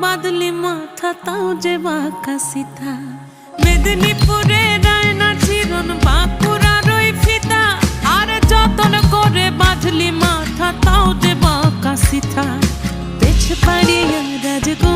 বাদলি মাথা তাও যে বাঁকা সিথা মেদিনীপুরে রায়না চিরন বাঁকুড়ার ওই ফিতা আর যতন করে বাঁধলি মাথা তাও যে বাঁকা সিথা পেছ পাড়িয়া রাজগো